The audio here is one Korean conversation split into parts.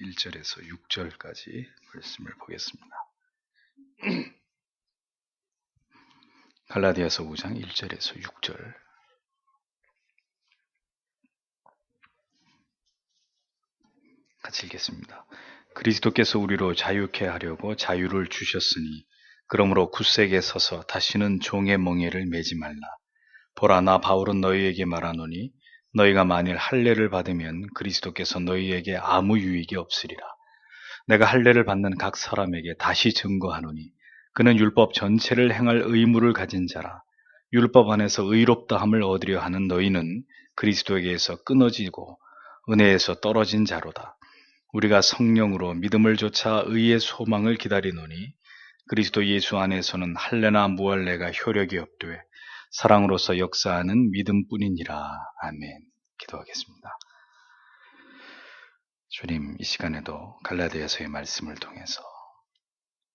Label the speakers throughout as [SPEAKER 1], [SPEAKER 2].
[SPEAKER 1] 1절에서 6절까지 말씀을 보겠습니다. 갈라디아서 5장 1절에서 6절. 같이 읽겠습니다. 그리스도께서 우리로 자유케 하려고 자유를 주셨으니 그러므로 굳세게 서서 다시는 종의 멍에를 매지 말라. 보라, 나 바울은 너희에게 말하노니 너희가 만일 할례를 받으면 그리스도께서 너희에게 아무 유익이 없으리라. 내가 할례를 받는 각 사람에게 다시 증거하노니 그는 율법 전체를 행할 의무를 가진 자라. 율법 안에서 의롭다함을 얻으려 하는 너희는 그리스도에게서 끊어지고 은혜에서 떨어진 자로다. 우리가 성령으로 믿음을 좇아 의의 소망을 기다리노니 그리스도 예수 안에서는 할례나 무할례가 효력이 없되 사랑으로서 역사하는 믿음뿐이니라. 아멘. 기도하겠습니다. 주님, 이 시간에도 갈라디아서의 말씀을 통해서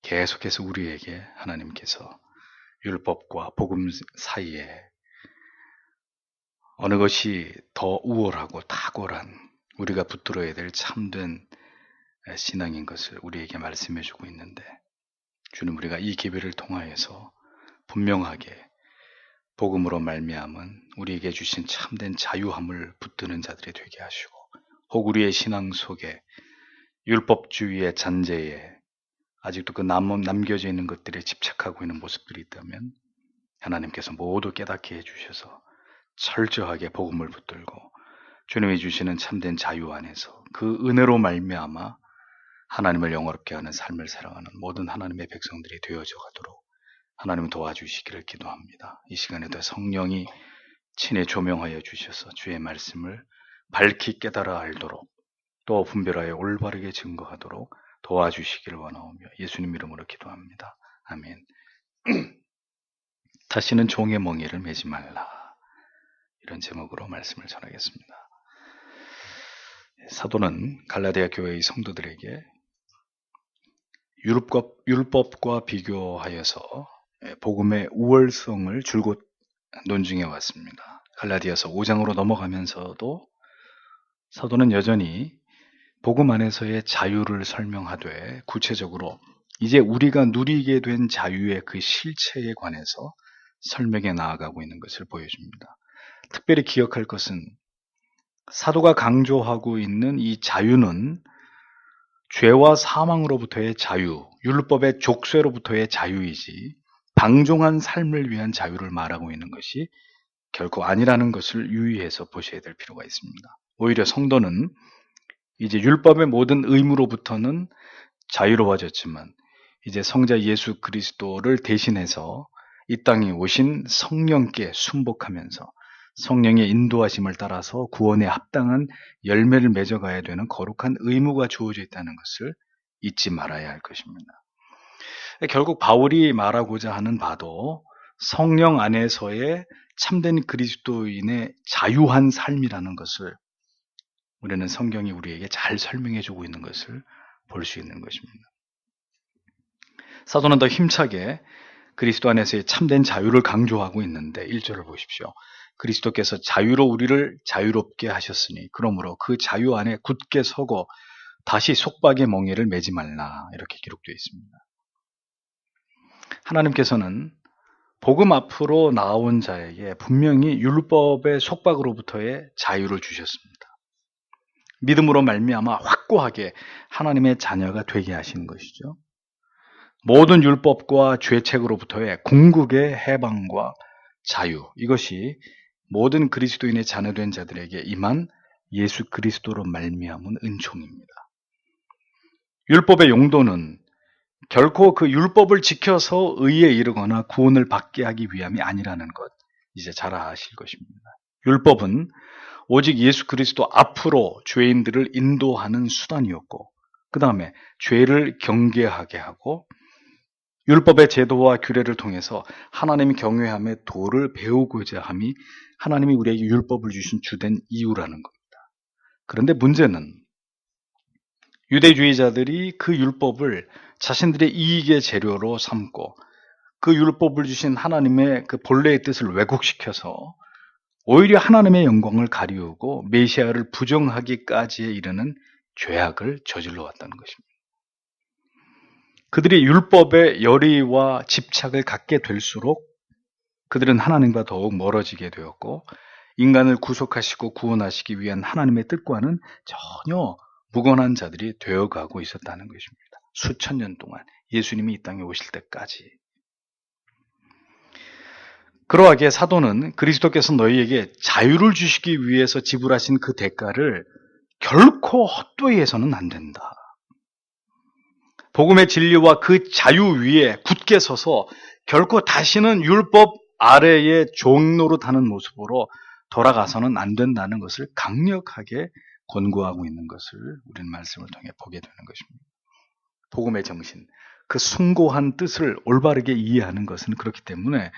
[SPEAKER 1] 계속해서 우리에게 하나님께서 율법과 복음 사이에 어느 것이 더 우월하고 탁월한 우리가 붙들어야 될 참된 신앙인 것을 우리에게 말씀해 주고 있는데, 주님, 우리가 이 기회를 통하여서 분명하게 복음으로 말미암은 우리에게 주신 참된 자유함을 붙드는 자들이 되게 하시고, 혹 우리의 신앙 속에 율법주의의 잔재에 아직도 그 남겨져 있는 것들에 집착하고 있는 모습들이 있다면 하나님께서 모두 깨닫게 해주셔서 철저하게 복음을 붙들고 주님이 주시는 참된 자유 안에서 그 은혜로 말미암아 하나님을 영화롭게 하는 삶을 살아가는 모든 하나님의 백성들이 되어져 가도록 하나님 도와주시기를 기도합니다. 이 시간에도 성령이 친히 조명하여 주셔서 주의 말씀을 밝히 깨달아 알도록 또 분별하여 올바르게 증거하도록 도와주시기를 원하오며 예수님 이름으로 기도합니다. 아멘. 다시는 종의 멍에를 매지 말라. 이런 제목으로 말씀을 전하겠습니다. 사도는 갈라디아 교회의 성도들에게 율법과 비교하여서 복음의 우월성을 줄곧 논증해 왔습니다. 갈라디아서 5장으로 넘어가면서도 사도는 여전히 복음 안에서의 자유를 설명하되 구체적으로 이제 우리가 누리게 된 자유의 그 실체에 관해서 설명해 나아가고 있는 것을 보여줍니다. 특별히 기억할 것은 사도가 강조하고 있는 이 자유는 죄와 사망으로부터의 자유, 율법의 족쇄로부터의 자유이지 방종한 삶을 위한 자유를 말하고 있는 것이 결코 아니라는 것을 유의해서 보셔야 될 필요가 있습니다. 오히려 성도는 이제 율법의 모든 의무로부터는 자유로워졌지만 이제 성자 예수 그리스도를 대신해서 이 땅에 오신 성령께 순복하면서 성령의 인도하심을 따라서 구원에 합당한 열매를 맺어가야 되는 거룩한 의무가 주어져 있다는 것을 잊지 말아야 할 것입니다. 결국 바울이 말하고자 하는 바도 성령 안에서의 참된 그리스도인의 자유한 삶이라는 것을 우리는 성경이 우리에게 잘 설명해 주고 있는 것을 볼 수 있는 것입니다. 사도는 더 힘차게 그리스도 안에서의 참된 자유를 강조하고 있는데 1절을 보십시오. 그리스도께서 자유로 우리를 자유롭게 하셨으니 그러므로 그 자유 안에 굳게 서고 다시 속박의 멍에를 매지 말라. 이렇게 기록되어 있습니다. 하나님께서는 복음 앞으로 나온 자에게 분명히 율법의 속박으로부터의 자유를 주셨습니다. 믿음으로 말미암아 확고하게 하나님의 자녀가 되게 하시는 것이죠. 모든 율법과 죄책으로부터의 궁극의 해방과 자유, 이것이 모든 그리스도인의 자녀된 자들에게 임한 예수 그리스도로 말미암은 은총입니다. 율법의 용도는 결코 그 율법을 지켜서 의에 이르거나 구원을 받게 하기 위함이 아니라는 것, 이제 잘 아실 것입니다. 율법은 오직 예수 그리스도 앞으로 죄인들을 인도하는 수단이었고, 그 다음에 죄를 경계하게 하고 율법의 제도와 규례를 통해서 하나님 경외함의 도를 배우고자 함이 하나님이 우리에게 율법을 주신 주된 이유라는 겁니다. 그런데 문제는 유대주의자들이 그 율법을 자신들의 이익의 재료로 삼고 그 율법을 주신 하나님의 그 본래의 뜻을 왜곡시켜서 오히려 하나님의 영광을 가리우고 메시아를 부정하기까지에 이르는 죄악을 저질러 왔다는 것입니다. 그들이 율법의 열의와 집착을 갖게 될수록 그들은 하나님과 더욱 멀어지게 되었고 인간을 구속하시고 구원하시기 위한 하나님의 뜻과는 전혀 무관한 자들이 되어가고 있었다는 것입니다. 수천 년 동안 예수님이 이 땅에 오실 때까지. 그러하기에 사도는 그리스도께서 너희에게 자유를 주시기 위해서 지불하신 그 대가를 결코 헛되이 해서는 안 된다. 복음의 진리와 그 자유 위에 굳게 서서 결코 다시는 율법 아래의 종노릇하는 모습으로 돌아가서는 안 된다는 것을 강력하게 권고하고 있는 것을 우리는 말씀을 통해 보게 되는 것입니다. 복음의 정신, 그 숭고한 뜻을 올바르게 이해하는 것은 그렇기 때문에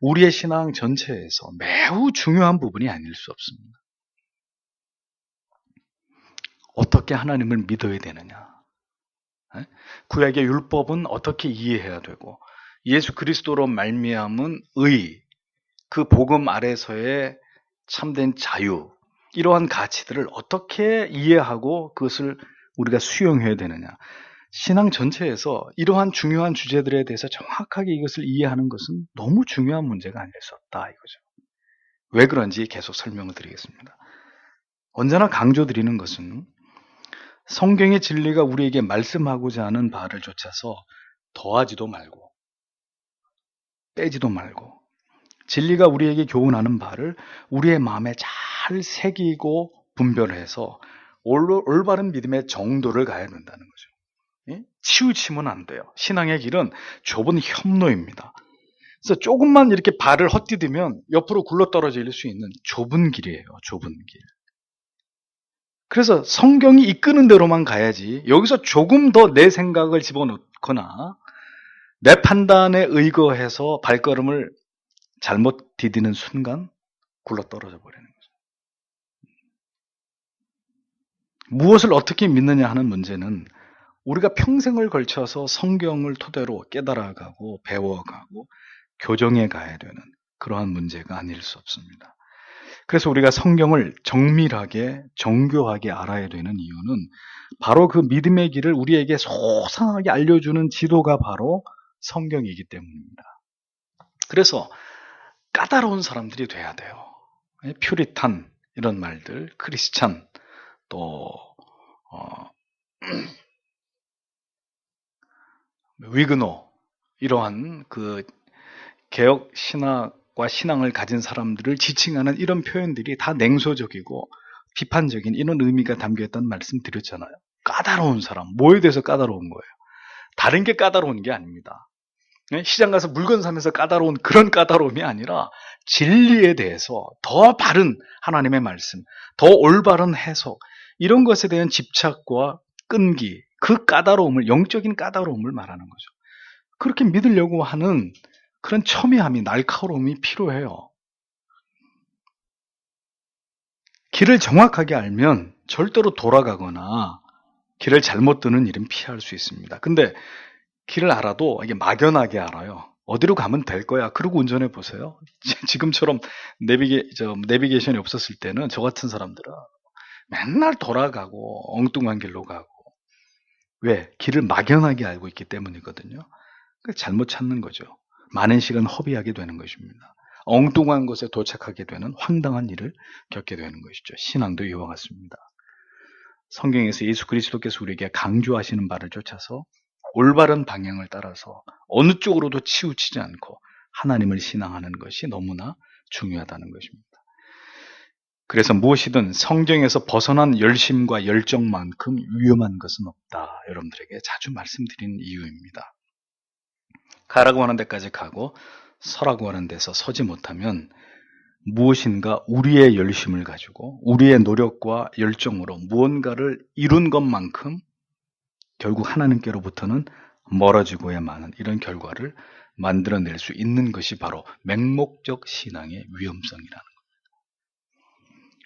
[SPEAKER 1] 우리의 신앙 전체에서 매우 중요한 부분이 아닐 수 없습니다. 어떻게 하나님을 믿어야 되느냐? 구약의 율법은 어떻게 이해해야 되고 예수 그리스도로 말미암은 의, 그 복음 아래서의 참된 자유, 이러한 가치들을 어떻게 이해하고 그것을 우리가 수용해야 되느냐. 신앙 전체에서 이러한 중요한 주제들에 대해서 정확하게 이것을 이해하는 것은 너무 중요한 문제가 아닐 수 없다 이거죠. 왜 그런지 계속 설명을 드리겠습니다. 언제나 강조드리는 것은 성경의 진리가 우리에게 말씀하고자 하는 바를 좇아서 더하지도 말고 빼지도 말고 진리가 우리에게 교훈하는 바를 우리의 마음에 잘 새기고 분별해서 올바른 믿음의 정도를 가야 된다는 거죠. 치우치면 안 돼요. 신앙의 길은 좁은 협로입니다. 그래서 조금만 이렇게 발을 헛디디면 옆으로 굴러떨어질 수 있는 좁은 길이에요. 좁은 길. 그래서 성경이 이끄는 대로만 가야지 여기서 조금 더 내 생각을 집어넣거나 내 판단에 의거해서 발걸음을 잘못 디디는 순간 굴러떨어져 버리는 거죠. 무엇을 어떻게 믿느냐 하는 문제는 우리가 평생을 걸쳐서 성경을 토대로 깨달아가고 배워가고 교정해 가야 되는 그러한 문제가 아닐 수 없습니다. 그래서 우리가 성경을 정밀하게 정교하게 알아야 되는 이유는 바로 그 믿음의 길을 우리에게 소상하게 알려주는 지도가 바로 성경이기 때문입니다. 그래서 까다로운 사람들이 돼야 돼요. 퓨리탄 이런 말들, 크리스찬 또 위그노 이러한 그 개혁 신학과 신앙을 가진 사람들을 지칭하는 이런 표현들이 다 냉소적이고 비판적인 이런 의미가 담겨있다는 말씀 드렸잖아요. 까다로운 사람, 뭐에 대해서 까다로운 거예요? 다른 게 까다로운 게 아닙니다. 시장 가서 물건 사면서 까다로운 그런 까다로움이 아니라 진리에 대해서 더 바른 하나님의 말씀, 더 올바른 해석, 이런 것에 대한 집착과 끈기, 그 까다로움을, 영적인 까다로움을 말하는 거죠. 그렇게 믿으려고 하는 그런 첨예함이, 날카로움이 필요해요. 길을 정확하게 알면 절대로 돌아가거나 길을 잘못 드는 일은 피할 수 있습니다. 근데 길을 알아도 이게 막연하게 알아요. 어디로 가면 될 거야. 그러고 운전해 보세요. 지금처럼 내비게이션이 없었을 때는 저 같은 사람들은 맨날 돌아가고 엉뚱한 길로 가고. 왜? 길을 막연하게 알고 있기 때문이거든요. 잘못 찾는 거죠. 많은 시간 허비하게 되는 것입니다. 엉뚱한 곳에 도착하게 되는 황당한 일을 겪게 되는 것이죠. 신앙도 이와 같습니다. 성경에서 예수 그리스도께서 우리에게 강조하시는 바를 쫓아서 올바른 방향을 따라서 어느 쪽으로도 치우치지 않고 하나님을 신앙하는 것이 너무나 중요하다는 것입니다. 그래서 무엇이든 성경에서 벗어난 열심과 열정만큼 위험한 것은 없다. 여러분들에게 자주 말씀드리는 이유입니다. 가라고 하는 데까지 가고 서라고 하는 데서 서지 못하면 무엇인가 우리의 열심을 가지고 우리의 노력과 열정으로 무언가를 이룬 것만큼 결국 하나님께로부터는 멀어지고야 마는 이런 결과를 만들어낼 수 있는 것이 바로 맹목적 신앙의 위험성이라는 겁니다.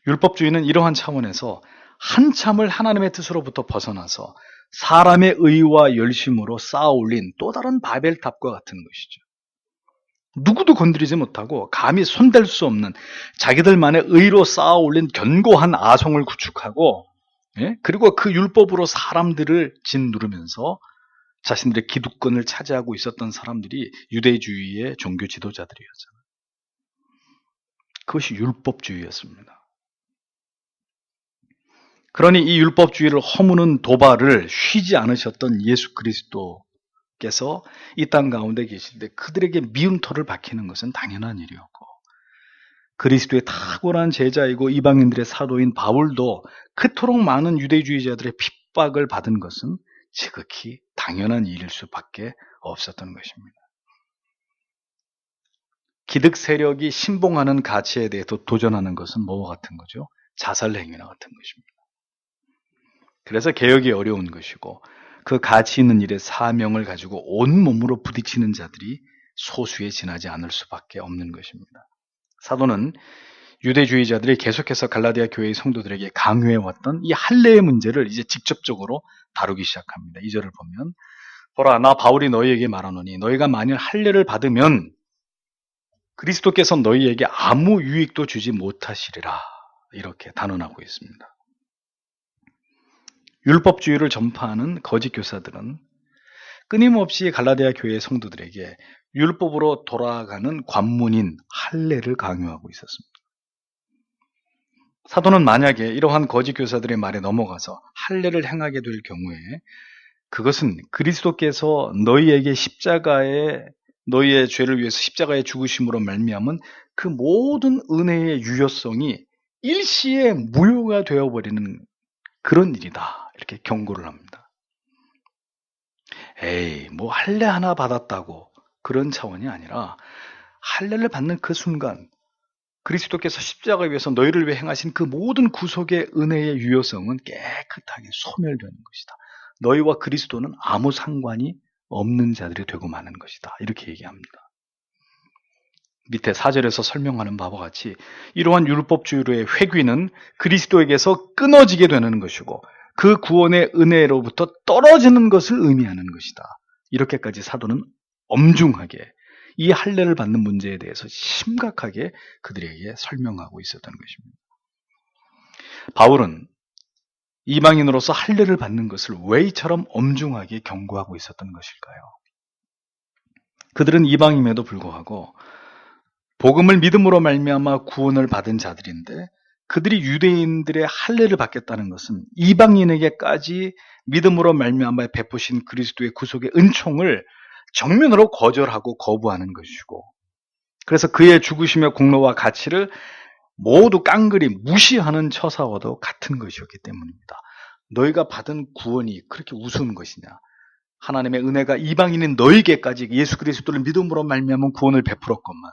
[SPEAKER 1] 율법주의는 이러한 차원에서 한참을 하나님의 뜻으로부터 벗어나서 사람의 의와 열심으로 쌓아 올린 또 다른 바벨탑과 같은 것이죠. 누구도 건드리지 못하고 감히 손댈 수 없는 자기들만의 의로 쌓아 올린 견고한 아성을 구축하고 예? 그리고 그 율법으로 사람들을 짓누르면서 자신들의 기득권을 차지하고 있었던 사람들이 유대주의의 종교 지도자들이었잖아요. 그것이 율법주의였습니다. 그러니 이 율법주의를 허무는 도발을 쉬지 않으셨던 예수 그리스도께서 이 땅 가운데 계실 때 그들에게 미운 털을 박히는 것은 당연한 일이었고, 그리스도의 탁월한 제자이고 이방인들의 사도인 바울도 그토록 많은 유대주의자들의 핍박을 받은 것은 지극히 당연한 일일 수밖에 없었던 것입니다. 기득 세력이 신봉하는 가치에 대해서 도전하는 것은 뭐와 같은 거죠? 자살 행위나 같은 것입니다. 그래서 개혁이 어려운 것이고, 그 가치 있는 일에 사명을 가지고 온몸으로 부딪히는 자들이 소수에 지나지 않을 수밖에 없는 것입니다. 사도는 유대주의자들이 계속해서 갈라디아 교회의 성도들에게 강요해왔던 이 할례의 문제를 이제 직접적으로 다루기 시작합니다. 2절을 보면, 보라, 나 바울이 너희에게 말하노니 너희가 만일 할례를 받으면 그리스도께서 너희에게 아무 유익도 주지 못하시리라, 이렇게 단언하고 있습니다. 율법주의를 전파하는 거짓 교사들은 끊임없이 갈라디아 교회의 성도들에게 율법으로 돌아가는 관문인 할례를 강요하고 있었습니다. 사도는 만약에 이러한 거짓 교사들의 말에 넘어가서 할례를 행하게 될 경우에 그것은 그리스도께서 너희에게 너희의 죄를 위해서 십자가에 죽으심으로 말미암은 그 모든 은혜의 유효성이 일시에 무효가 되어버리는 그런 일이다, 이렇게 경고를 합니다. 에이, 뭐 할례 하나 받았다고 그런 차원이 아니라, 할례를 받는 그 순간 그리스도께서 십자가 위에서 너희를 위해 행하신 그 모든 구속의 은혜의 유효성은 깨끗하게 소멸되는 것이다. 너희와 그리스도는 아무 상관이 없는 자들이 되고 마는 것이다, 이렇게 얘기합니다. 밑에 4절에서 설명하는 바와 같이 이러한 율법주의로의 회귀는 그리스도에게서 끊어지게 되는 것이고 그 구원의 은혜로부터 떨어지는 것을 의미하는 것이다. 이렇게까지 사도는 엄중하게 이 할례를 받는 문제에 대해서 심각하게 그들에게 설명하고 있었던 것입니다. 바울은 이방인으로서 할례를 받는 것을 왜 이처럼 엄중하게 경고하고 있었던 것일까요? 그들은 이방임에도 불구하고 복음을 믿음으로 말미암아 구원을 받은 자들인데, 그들이 유대인들의 할례를 받겠다는 것은 이방인에게까지 믿음으로 말미암아 베푸신 그리스도의 구속의 은총을 정면으로 거절하고 거부하는 것이고, 그래서 그의 죽으심의 공로와 가치를 모두 깡그리 무시하는 처사와도 같은 것이었기 때문입니다. 너희가 받은 구원이 그렇게 우스운 것이냐? 하나님의 은혜가 이방인인 너희에게까지 예수 그리스도를 믿음으로 말미암은 구원을 베풀었건만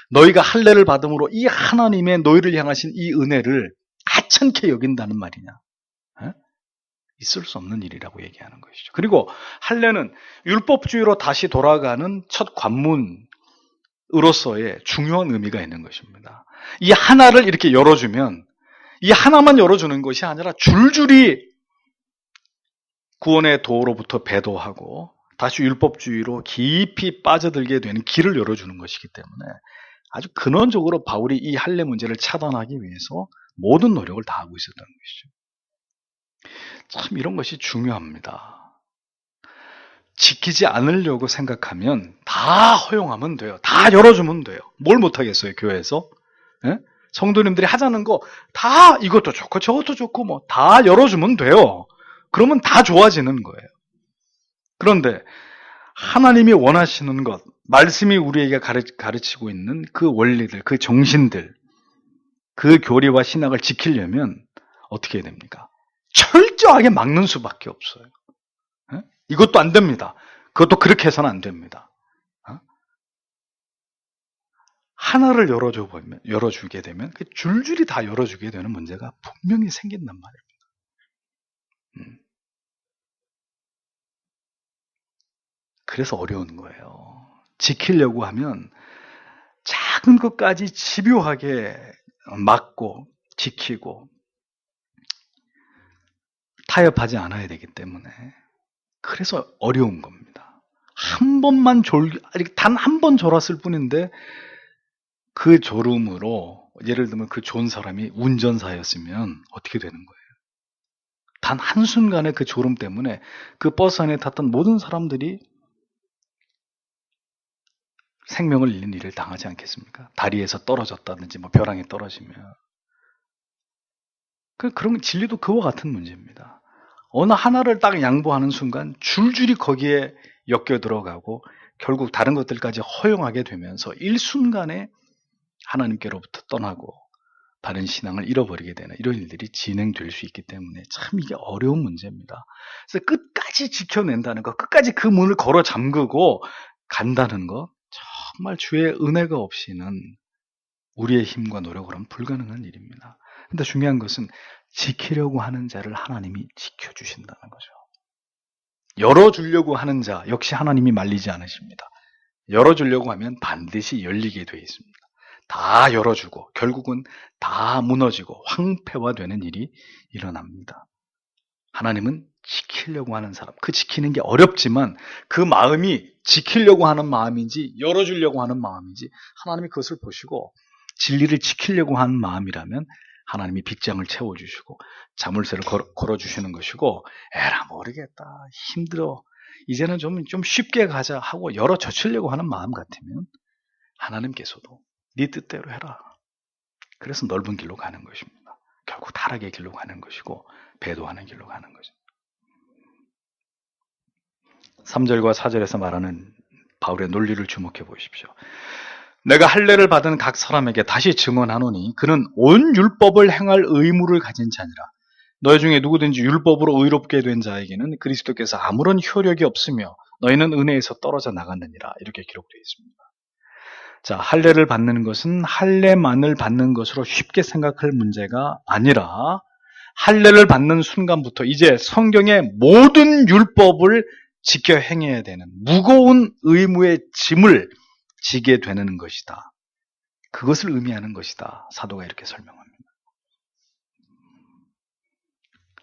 [SPEAKER 1] 너희가 할례를 받음으로 이 하나님의 너희를 향하신 이 은혜를 하찮게 여긴다는 말이냐? 에? 있을 수 없는 일이라고 얘기하는 것이죠. 그리고 할례는 율법주의로 다시 돌아가는 첫 관문으로서의 중요한 의미가 있는 것입니다. 이 하나를 이렇게 열어주면, 이 하나만 열어주는 것이 아니라 줄줄이 구원의 도로부터 배도하고 다시 율법주의로 깊이 빠져들게 되는 길을 열어주는 것이기 때문에 아주 근원적으로 바울이 이 할례 문제를 차단하기 위해서 모든 노력을 다하고 있었던 것이죠. 참 이런 것이 중요합니다. 지키지 않으려고 생각하면 다 허용하면 돼요. 다 열어주면 돼요. 뭘 못하겠어요, 교회에서? 예? 성도님들이 하자는 거 다 이것도 좋고 저것도 좋고 뭐 다 열어주면 돼요. 그러면 다 좋아지는 거예요. 그런데 하나님이 원하시는 것, 말씀이 우리에게 가르치고 있는 그 원리들, 그 정신들, 그 교리와 신학을 지키려면 어떻게 해야 됩니까? 철저하게 막는 수밖에 없어요. 에? 이것도 안 됩니다. 그것도 그렇게 해서는 안 됩니다. 하나를 열어주게 되면 줄줄이 다 열어주게 되는 문제가 분명히 생긴단 말입니다. 그래서 어려운 거예요. 지키려고 하면 작은 것까지 집요하게 막고 지키고 타협하지 않아야 되기 때문에 그래서 어려운 겁니다. 한 번만 단 한 번 졸았을 뿐인데 그 졸음으로 예를 들면 그 좋은 사람이 운전사였으면 어떻게 되는 거예요? 단 한순간의 그 졸음 때문에 그 버스 안에 탔던 모든 사람들이 생명을 잃는 일을 당하지 않겠습니까? 다리에서 떨어졌다든지 뭐 벼랑에 떨어지면. 그런 진리도 그와 같은 문제입니다. 어느 하나를 딱 양보하는 순간 줄줄이 거기에 엮여 들어가고 결국 다른 것들까지 허용하게 되면서 일순간에 하나님께로부터 떠나고 바른 신앙을 잃어버리게 되는 이런 일들이 진행될 수 있기 때문에 참 이게 어려운 문제입니다. 그래서 끝까지 지켜낸다는 것, 끝까지 그 문을 걸어 잠그고 간다는 것, 정말 주의 은혜가 없이는 우리의 힘과 노력으로는 불가능한 일입니다. 근데 중요한 것은 지키려고 하는 자를 하나님이 지켜주신다는 거죠. 열어주려고 하는 자 역시 하나님이 말리지 않으십니다. 열어주려고 하면 반드시 열리게 되어 있습니다. 다 열어주고 결국은 다 무너지고 황폐화되는 일이 일어납니다. 하나님은 지키려고 하는 사람, 그 지키는 게 어렵지만 그 마음이 지키려고 하는 마음인지 열어주려고 하는 마음인지 하나님이 그것을 보시고 진리를 지키려고 하는 마음이라면 하나님이 빅장을 채워주시고 자물쇠를 걸어주시는 것이고 에라 모르겠다 힘들어 이제는 좀 쉽게 가자 하고 열어 젖히려고 하는 마음 같으면 하나님께서도 네 뜻대로 해라. 그래서 넓은 길로 가는 것입니다. 결국 타락의 길로 가는 것이고 배도하는 길로 가는 거죠. 3절과 4절에서 말하는 바울의 논리를 주목해 보십시오. 내가 할례를 받은 각 사람에게 다시 증언하노니 그는 온 율법을 행할 의무를 가진 자니라. 너희 중에 누구든지 율법으로 의롭게 된 자에게는 그리스도께서 아무런 효력이 없으며 너희는 은혜에서 떨어져 나갔느니라. 이렇게 기록되어 있습니다. 자, 할례를 받는 것은 할례만을 받는 것으로 쉽게 생각할 문제가 아니라 할례를 받는 순간부터 이제 성경의 모든 율법을 지켜 행해야 되는 무거운 의무의 짐을 지게 되는 것이다. 그것을 의미하는 것이다. 사도가 이렇게 설명합니다.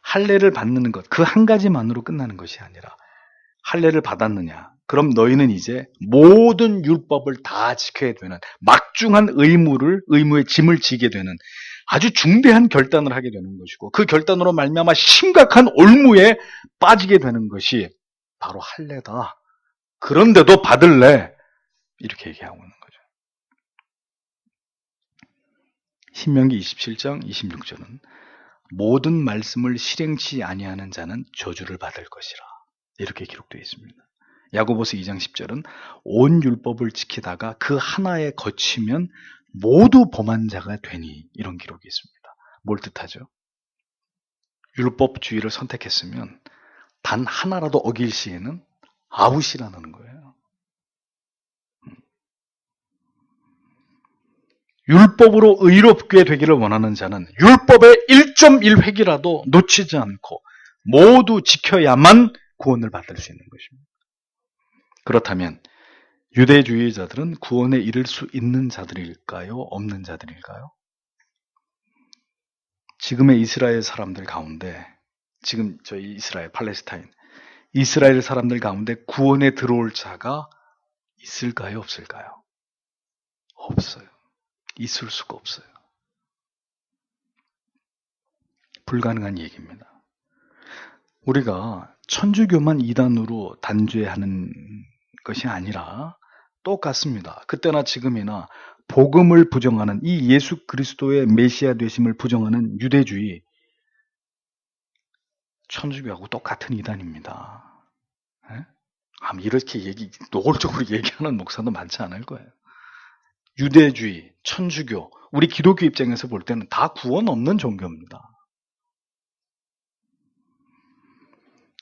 [SPEAKER 1] 할례를 받는 것, 그 한 가지만으로 끝나는 것이 아니라 할례를 받았느냐? 그럼 너희는 이제 모든 율법을 다 지켜야 되는 막중한 의무의 짐을 지게 되는 아주 중대한 결단을 하게 되는 것이고 그 결단으로 말미암아 심각한 올무에 빠지게 되는 것이 바로 할례다. 그런데도 받을래? 이렇게 얘기하고 있는 거죠. 신명기 27장 26절은 모든 말씀을 실행치 아니하는 자는 저주를 받을 것이라. 이렇게 기록되어 있습니다. 야고보서 2장 10절은 온 율법을 지키다가 그 하나에 거치면 모두 범한 자가 되니 이런 기록이 있습니다. 뭘 뜻하죠? 율법주의를 선택했으면 단 하나라도 어길 시에는 아웃이라는 거예요. 율법으로 의롭게 되기를 원하는 자는 율법의 1.1획이라도 놓치지 않고 모두 지켜야만 구원을 받을 수 있는 것입니다. 그렇다면 유대주의자들은 구원에 이를 수 있는 자들일까요? 없는 자들일까요? 지금의 이스라엘 사람들 가운데 지금 저희 이스라엘, 팔레스타인 이스라엘 사람들 가운데 구원에 들어올 자가 있을까요? 없을까요? 없어요. 있을 수가 없어요. 불가능한 얘기입니다. 우리가 천주교만 이단으로 단죄하는 것이 아니라 똑같습니다. 그때나 지금이나 복음을 부정하는 이 예수 그리스도의 메시아 되심을 부정하는 유대주의 천주교하고 똑같은 이단입니다. 이렇게 노골적으로 얘기하는 목사도 많지 않을 거예요. 유대주의, 천주교, 우리 기독교 입장에서 볼 때는 다 구원 없는 종교입니다.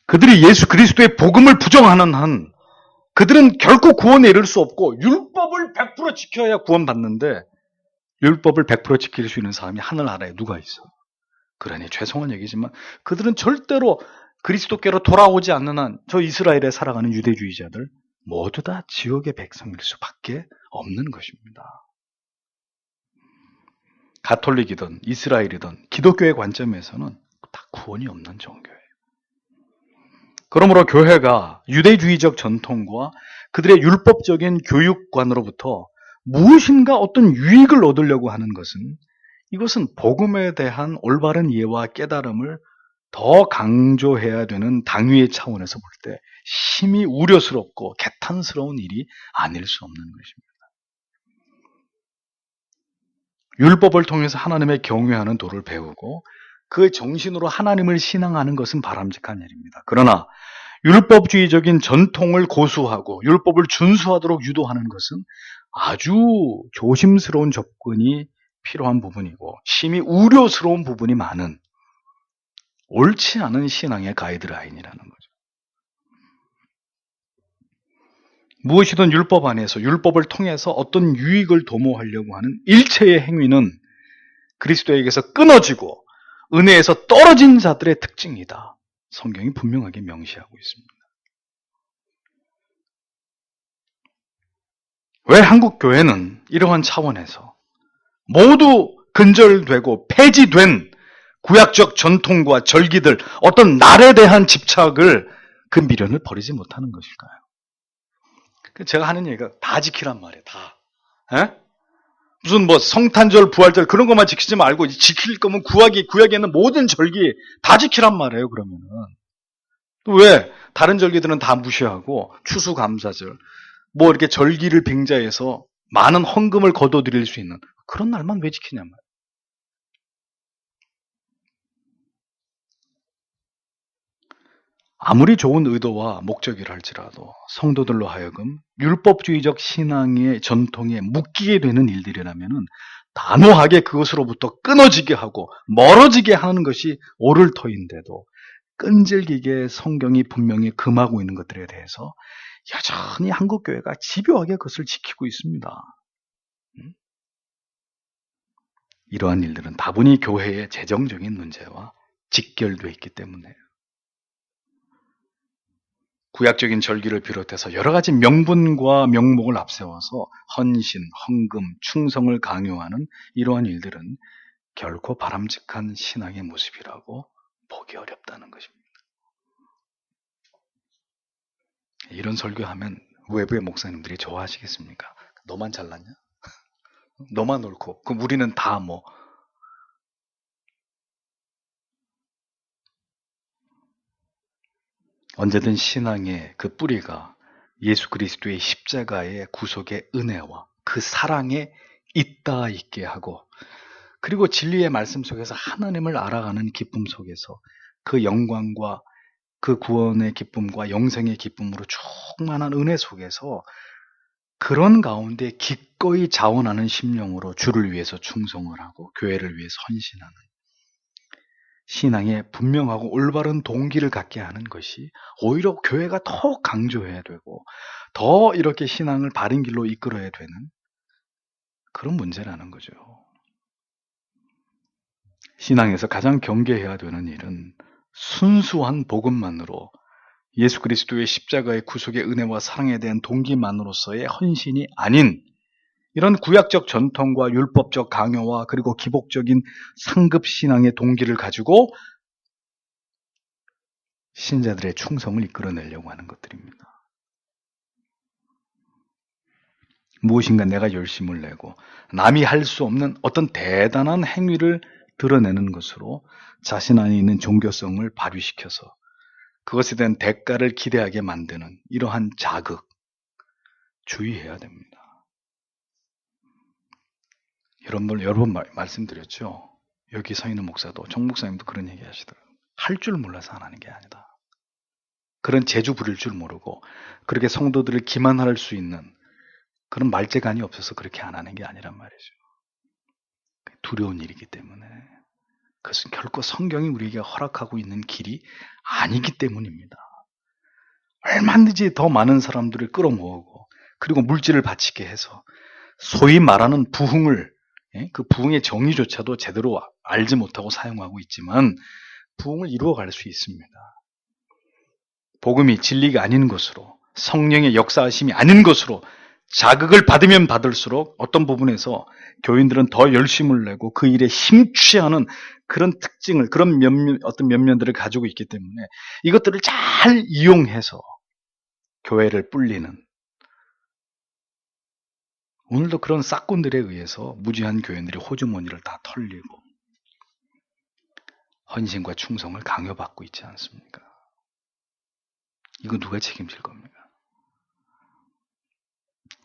[SPEAKER 1] 그들이 예수 그리스도의 복음을 부정하는 한 그들은 결코 구원에 이를 수 없고 율법을 100% 지켜야 구원받는데 율법을 100% 지킬 수 있는 사람이 하늘나라에 누가 있어? 그러니 죄송한 얘기지만 그들은 절대로 그리스도께로 돌아오지 않는 한 저 이스라엘에 살아가는 유대주의자들 모두 다 지옥의 백성일 수밖에 없는 것입니다. 가톨릭이든 이스라엘이든 기독교의 관점에서는 다 구원이 없는 종교예요. 그러므로 교회가 유대주의적 전통과 그들의 율법적인 교육관으로부터 무엇인가 어떤 유익을 얻으려고 하는 것은 이것은 복음에 대한 올바른 이해와 깨달음을 더 강조해야 되는 당위의 차원에서 볼 때 심히 우려스럽고 개탄스러운 일이 아닐 수 없는 것입니다. 율법을 통해서 하나님의 경외하는 도를 배우고 그 정신으로 하나님을 신앙하는 것은 바람직한 일입니다. 그러나 율법주의적인 전통을 고수하고 율법을 준수하도록 유도하는 것은 아주 조심스러운 접근이 필요한 부분이고 심히 우려스러운 부분이 많은 옳지 않은 신앙의 가이드라인이라는 거죠. 무엇이든 율법 안에서 율법을 통해서 어떤 유익을 도모하려고 하는 일체의 행위는 그리스도에게서 끊어지고 은혜에서 떨어진 자들의 특징이다. 성경이 분명하게 명시하고 있습니다. 왜 한국 교회는 이러한 차원에서 모두 근절되고 폐지된 구약적 전통과 절기들, 어떤 날에 대한 집착을 그 미련을 버리지 못하는 것일까요? 제가 하는 얘기가 다 지키란 말이에요. 다. 에? 무슨 뭐 성탄절, 부활절 그런 것만 지키지 말고 지킬 거면 구약에 있는 모든 절기 다 지키란 말이에요. 그러면은 또 왜 다른 절기들은 다 무시하고 추수감사절 뭐 이렇게 절기를 빙자해서 많은 헌금을 거둬들일 수 있는 그런 날만 왜 지키냔 말이에요. 아무리 좋은 의도와 목적이라 할지라도 성도들로 하여금 율법주의적 신앙의 전통에 묶이게 되는 일들이라면은 단호하게 그것으로부터 끊어지게 하고 멀어지게 하는 것이 옳을 터인데도 끈질기게 성경이 분명히 금하고 있는 것들에 대해서 여전히 한국 교회가 집요하게 그것을 지키고 있습니다. 이러한 일들은 다분히 교회의 재정적인 문제와 직결되어 있기 때문에 구약적인 절기를 비롯해서 여러 가지 명분과 명목을 앞세워서 헌신, 헌금, 충성을 강요하는 이러한 일들은 결코 바람직한 신앙의 모습이라고 보기 어렵다는 것입니다. 이런 설교하면 외부의 목사님들이 좋아하시겠습니까? 너만 잘났냐? 너만 옳고 그럼 우리는 다 뭐 언제든 신앙의 그 뿌리가 예수 그리스도의 십자가의 구속의 은혜와 그 사랑에 있다 있게 하고 그리고 진리의 말씀 속에서 하나님을 알아가는 기쁨 속에서 그 영광과 그 구원의 기쁨과 영생의 기쁨으로 충만한 은혜 속에서 그런 가운데 기꺼이 자원하는 심령으로 주를 위해서 충성을 하고 교회를 위해서 헌신하는 신앙의 분명하고 올바른 동기를 갖게 하는 것이 오히려 교회가 더 강조해야 되고 더 이렇게 신앙을 바른 길로 이끌어야 되는 그런 문제라는 거죠. 신앙에서 가장 경계해야 되는 일은 순수한 복음만으로 예수 그리스도의 십자가의 구속의 은혜와 사랑에 대한 동기만으로서의 헌신이 아닌 이런 구약적 전통과 율법적 강요와 그리고 기복적인 상급 신앙의 동기를 가지고 신자들의 충성을 이끌어내려고 하는 것들입니다. 무엇인가 내가 열심을 내고 남이 할 수 없는 어떤 대단한 행위를 드러내는 것으로 자신 안에 있는 종교성을 발휘시켜서 그것에 대한 대가를 기대하게 만드는 이러한 자극 주의해야 됩니다. 여러 번 말씀드렸죠. 여기 서 있는 목사도 정 목사님도 그런 얘기 하시더라고요. 할 줄 몰라서 안 하는 게 아니다. 그런 재주 부릴 줄 모르고 그렇게 성도들을 기만할 수 있는 그런 말재간이 없어서 그렇게 안 하는 게 아니란 말이죠. 두려운 일이기 때문에 그것은 결코 성경이 우리에게 허락하고 있는 길이 아니기 때문입니다. 얼마든지 더 많은 사람들을 끌어모으고 그리고 물질을 바치게 해서 소위 말하는 부흥을 그 부흥의 정의조차도 제대로 알지 못하고 사용하고 있지만 부흥을 이루어갈 수 있습니다. 복음이 진리가 아닌 것으로 성령의 역사하심이 아닌 것으로 자극을 받으면 받을수록 어떤 부분에서 교인들은 더 열심을 내고 그 일에 심취하는 그런 특징을 그런 어떤 면면들을 가지고 있기 때문에 이것들을 잘 이용해서 교회를 불리는 오늘도 그런 싹군들에 의해서 무지한 교인들이 호주머니를 다 털리고 헌신과 충성을 강요받고 있지 않습니까? 이거 누가 책임질 겁니까?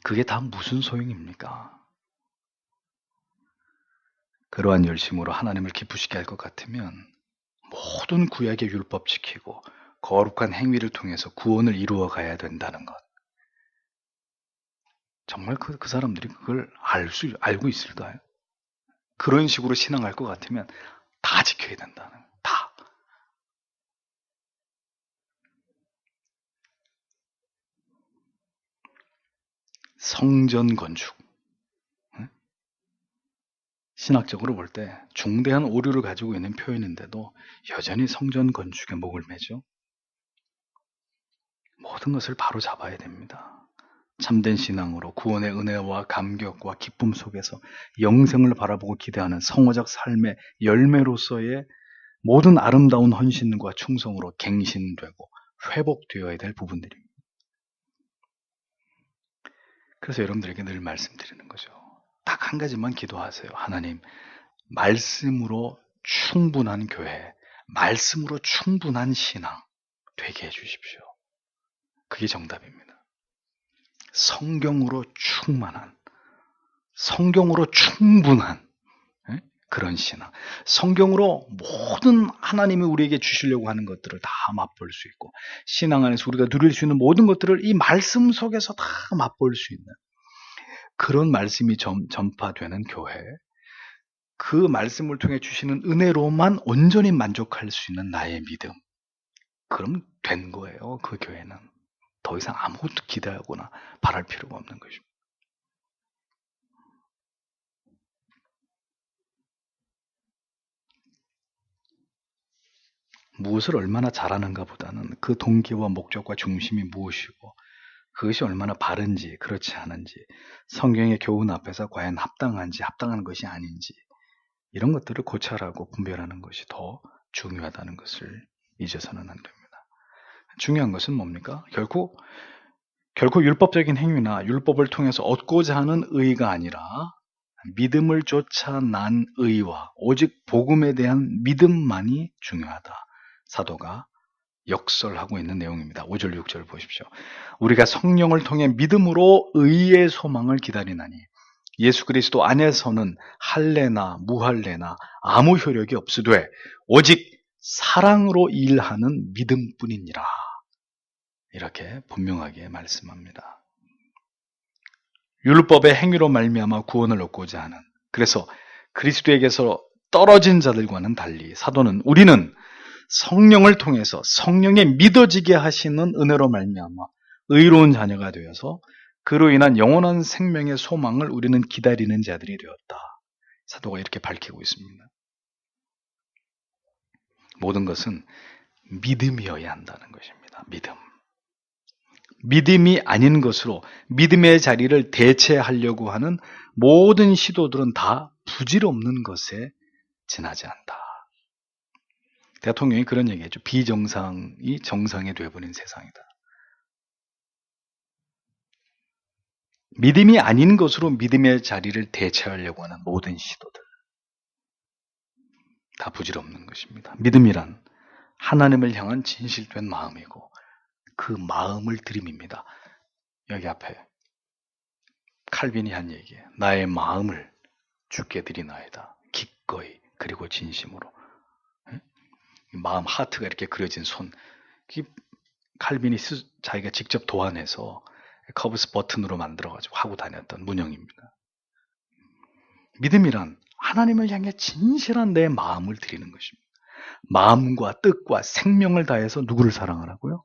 [SPEAKER 1] 그게 다 무슨 소용입니까? 그러한 열심으로 하나님을 기쁘시게 할 것 같으면 모든 구약의 율법 지키고 거룩한 행위를 통해서 구원을 이루어 가야 된다는 것. 정말 그 사람들이 그걸 알고 있을까요? 그런 식으로 신앙할 것 같으면 다 지켜야 된다는 것. 다. 성전 건축. 응? 신학적으로 볼 때 중대한 오류를 가지고 있는 표현인데도 여전히 성전 건축에 목을 매죠. 모든 것을 바로 잡아야 됩니다. 참된 신앙으로 구원의 은혜와 감격과 기쁨 속에서 영생을 바라보고 기대하는 성화적 삶의 열매로서의 모든 아름다운 헌신과 충성으로 갱신되고 회복되어야 될 부분들입니다. 그래서 여러분들에게 늘 말씀드리는 거죠. 딱 한 가지만 기도하세요. 하나님, 말씀으로 충분한 교회, 말씀으로 충분한 신앙 되게 해주십시오. 그게 정답입니다. 성경으로 충분한 그런 신앙. 성경으로 모든 하나님이 우리에게 주시려고 하는 것들을 다 맛볼 수 있고, 신앙 안에서 우리가 누릴 수 있는 모든 것들을 이 말씀 속에서 다 맛볼 수 있는 그런 말씀이 전파되는 교회, 그 말씀을 통해 주시는 은혜로만 온전히 만족할 수 있는 나의 믿음, 그럼 된 거예요. 그 교회는 더 이상 아무것도 기대하거나 바랄 필요가 없는 것입니다. 무엇을 얼마나 잘하는가 보다는 그 동기와 목적과 중심이 무엇이고 그것이 얼마나 바른지 그렇지 않은지, 성경의 교훈 앞에서 과연 합당한지 합당한 것이 아닌지, 이런 것들을 고찰하고 분별하는 것이 더 중요하다는 것을 잊어서는 안 됩니다. 중요한 것은 뭡니까? 결코 율법적인 행위나 율법을 통해서 얻고자 하는 의가 아니라 믿음을 쫓아 난 의와 오직 복음에 대한 믿음만이 중요하다. 사도가 역설하고 있는 내용입니다. 5절 6절 보십시오. 우리가 성령을 통해 믿음으로 의의 소망을 기다리나니 예수 그리스도 안에서는 할례나 무할례나 아무 효력이 없으되 오직 사랑으로 일하는 믿음뿐이니라. 이렇게 분명하게 말씀합니다. 율법의 행위로 말미암아 구원을 얻고자 하는, 그래서 그리스도에게서 떨어진 자들과는 달리 우리는 성령을 통해서 성령에 믿어지게 하시는 은혜로 말미암아 의로운 자녀가 되어서 그로 인한 영원한 생명의 소망을 우리는 기다리는 자들이 되었다. 사도가 이렇게 밝히고 있습니다. 모든 것은 믿음이어야 한다는 것입니다. 믿음이 아닌 것으로 믿음의 자리를 대체하려고 하는 모든 시도들은 다 부질없는 것에 지나지 않다. 대통령이 그런 얘기했죠. 비정상이 정상이 되어버린 세상이다. 믿음이 아닌 것으로 믿음의 자리를 대체하려고 하는 모든 시도들 다 부질없는 것입니다. 믿음이란 하나님을 향한 진실된 마음이고 그 마음을 들임입니다. 여기 앞에 칼빈이 한 얘기예요. 나의 마음을 주께 드리나이다. 기꺼이 그리고 진심으로. 마음 하트가 이렇게 그려진 손. 칼빈이 자기가 직접 도안해서 커브스 버튼으로 만들어가지고 하고 다녔던 문형입니다. 믿음이란 하나님을 향해 진실한 내 마음을 드리는 것입니다. 마음과 뜻과 생명을 다해서 누구를 사랑하라고요?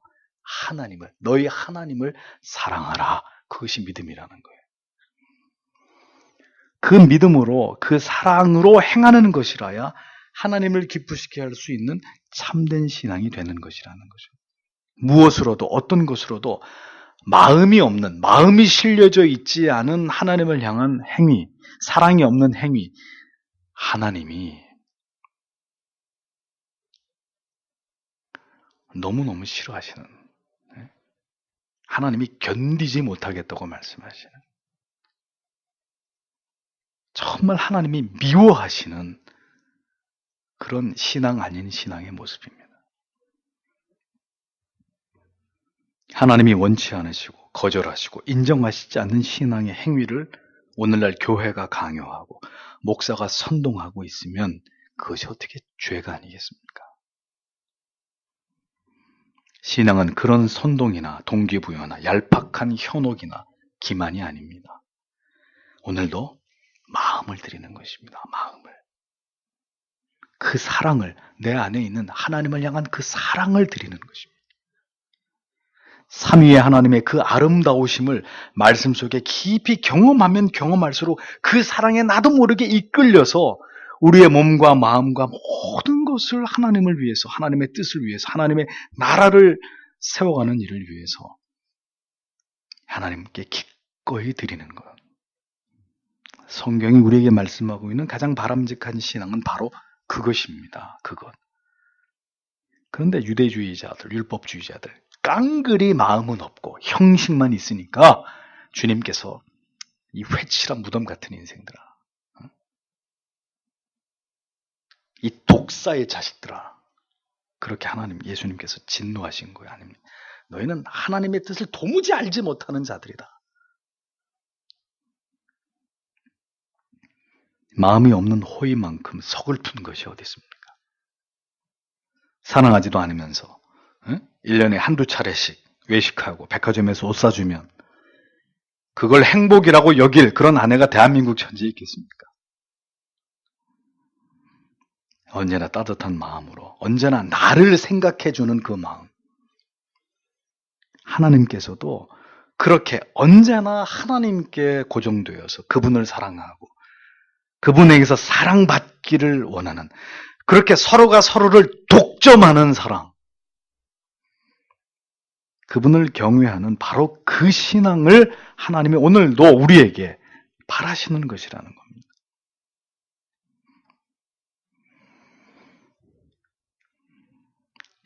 [SPEAKER 1] 너희 하나님을 사랑하라. 그것이 믿음이라는 거예요. 그 믿음으로, 그 사랑으로 행하는 것이라야 하나님을 기쁘시게 할 수 있는 참된 신앙이 되는 것이라는 거죠. 무엇으로도, 어떤 것으로도 마음이 실려져 있지 않은 하나님을 향한 행위, 사랑이 없는 행위, 하나님이 너무너무 싫어하시는, 하나님이 견디지 못하겠다고 말씀하시는, 정말 하나님이 미워하시는 그런 신앙 아닌 신앙의 모습입니다. 하나님이 원치 않으시고 거절하시고 인정하시지 않는 신앙의 행위를 오늘날 교회가 강요하고 목사가 선동하고 있으면 그것이 어떻게 죄가 아니겠습니까? 신앙은 그런 선동이나 동기부여나 얄팍한 현혹이나 기만이 아닙니다. 오늘도 마음을 드리는 것입니다. 마음을. 그 사랑을, 내 안에 있는 하나님을 향한 그 사랑을 드리는 것입니다. 삼위의 하나님의 그 아름다우심을 말씀 속에 깊이 경험하면 경험할수록 그 사랑에 나도 모르게 이끌려서 우리의 몸과 마음과 모든 것을 하나님을 위해서, 하나님의 뜻을 위해서, 하나님의 나라를 세워가는 일을 위해서 하나님께 기꺼이 드리는 것. 성경이 우리에게 말씀하고 있는 가장 바람직한 신앙은 바로 그것입니다. 그것. 그런데 유대주의자들, 율법주의자들, 깡그리 마음은 없고 형식만 있으니까 주님께서 이 회칠한 무덤 같은 인생들아, 이 독사의 자식들아, 그렇게 예수님께서 진노하신 거예요. 아닙니다. 너희는 하나님의 뜻을 도무지 알지 못하는 자들이다. 마음이 없는 호의만큼 서글픈 것이 어디 있습니까? 사랑하지도 않으면서 1년에 한두 차례씩 외식하고 백화점에서 옷 사주면 그걸 행복이라고 여길 그런 아내가 대한민국 전체에 있겠습니까? 언제나 따뜻한 마음으로, 언제나 나를 생각해주는 그 마음. 하나님께서도 그렇게 언제나 하나님께 고정되어서 그분을 사랑하고 그분에게서 사랑받기를 원하는, 그렇게 서로가 서로를 독점하는 사랑, 그분을 경외하는 바로 그 신앙을 하나님이 오늘도 우리에게 바라시는 것이라는 겁니다.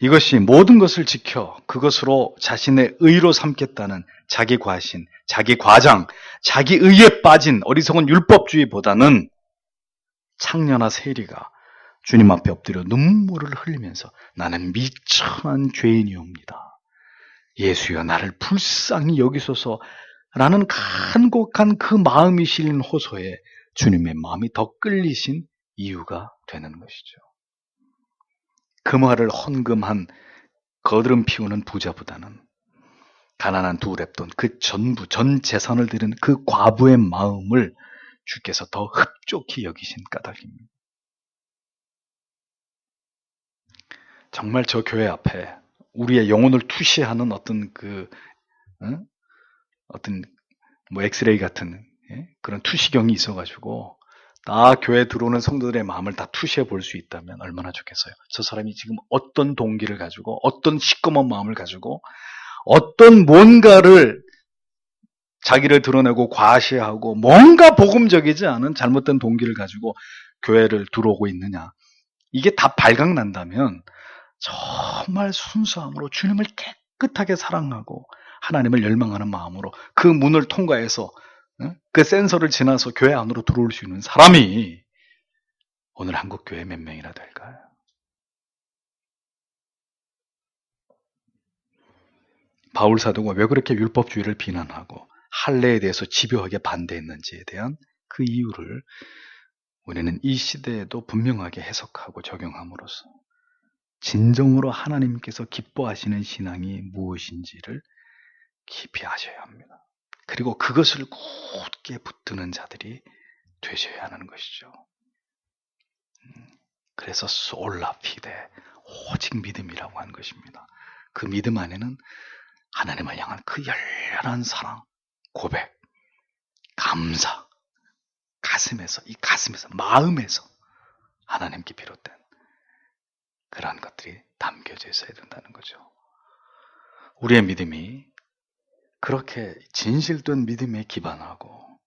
[SPEAKER 1] 이것이 모든 것을 지켜 그것으로 자신의 의로 삼겠다는 자기 과신, 자기 과장, 자기 의에 빠진 어리석은 율법주의보다는 창녀나 세리가 주님 앞에 엎드려 눈물을 흘리면서 나는 미천한 죄인이옵니다. 예수여 나를 불쌍히 여기소서 라는 간곡한 그 마음이 실린 호소에 주님의 마음이 더 끌리신 이유가 되는 것이죠. 금화를 헌금한 거드름 피우는 부자보다는 가난한 두 랩돈 그 전부 전 재산을 드린 그 과부의 마음을 주께서 더 흡족히 여기신 까닭입니다. 정말 저 교회 앞에 우리의 영혼을 투시하는 어떤 엑스레이 같은 그런 투시경이 있어가지고 다 교회 들어오는 성도들의 마음을 다 투시해 볼 수 있다면 얼마나 좋겠어요. 저 사람이 지금 어떤 동기를 가지고 어떤 시꺼먼 마음을 가지고 어떤 뭔가를 자기를 드러내고 과시하고 뭔가 복음적이지 않은 잘못된 동기를 가지고 교회를 들어오고 있느냐. 이게 다 발각난다면 정말 순수함으로 주님을 깨끗하게 사랑하고 하나님을 열망하는 마음으로 그 문을 통과해서 그 센서를 지나서 교회 안으로 들어올 수 있는 사람이 오늘 한국교회 몇 명이나 될까요? 바울 사도가 왜 그렇게 율법주의를 비난하고 할례에 대해서 집요하게 반대했는지에 대한 그 이유를 우리는 이 시대에도 분명하게 해석하고 적용함으로써 진정으로 하나님께서 기뻐하시는 신앙이 무엇인지를 깊이 아셔야 합니다. 그리고 그것을 굳게 붙드는 자들이 되셔야 하는 것이죠. 그래서 솔라피데, 오직 믿음이라고 하는 것입니다. 그 믿음 안에는 하나님을 향한 그 열렬한 사랑, 고백, 감사, 가슴에서, 마음에서 하나님께 비롯된 그러한 것들이 담겨져 있어야 된다는 거죠. 우리의 믿음이 그렇게 진실된 믿음에 기반하고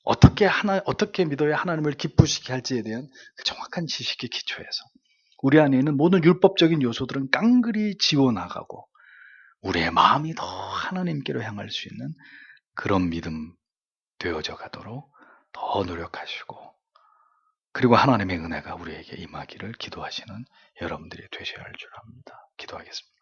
[SPEAKER 1] 어떻게 믿어야 하나님을 기쁘시게 할지에 대한 그 정확한 지식의 기초에서 우리 안에 있는 모든 율법적인 요소들은 깡그리 지워나가고 우리의 마음이 더 하나님께로 향할 수 있는 그런 믿음 되어져 가도록 더 노력하시고 그리고 하나님의 은혜가 우리에게 임하기를 기도하시는 여러분들이 되셔야 할 줄 압니다. 기도하겠습니다.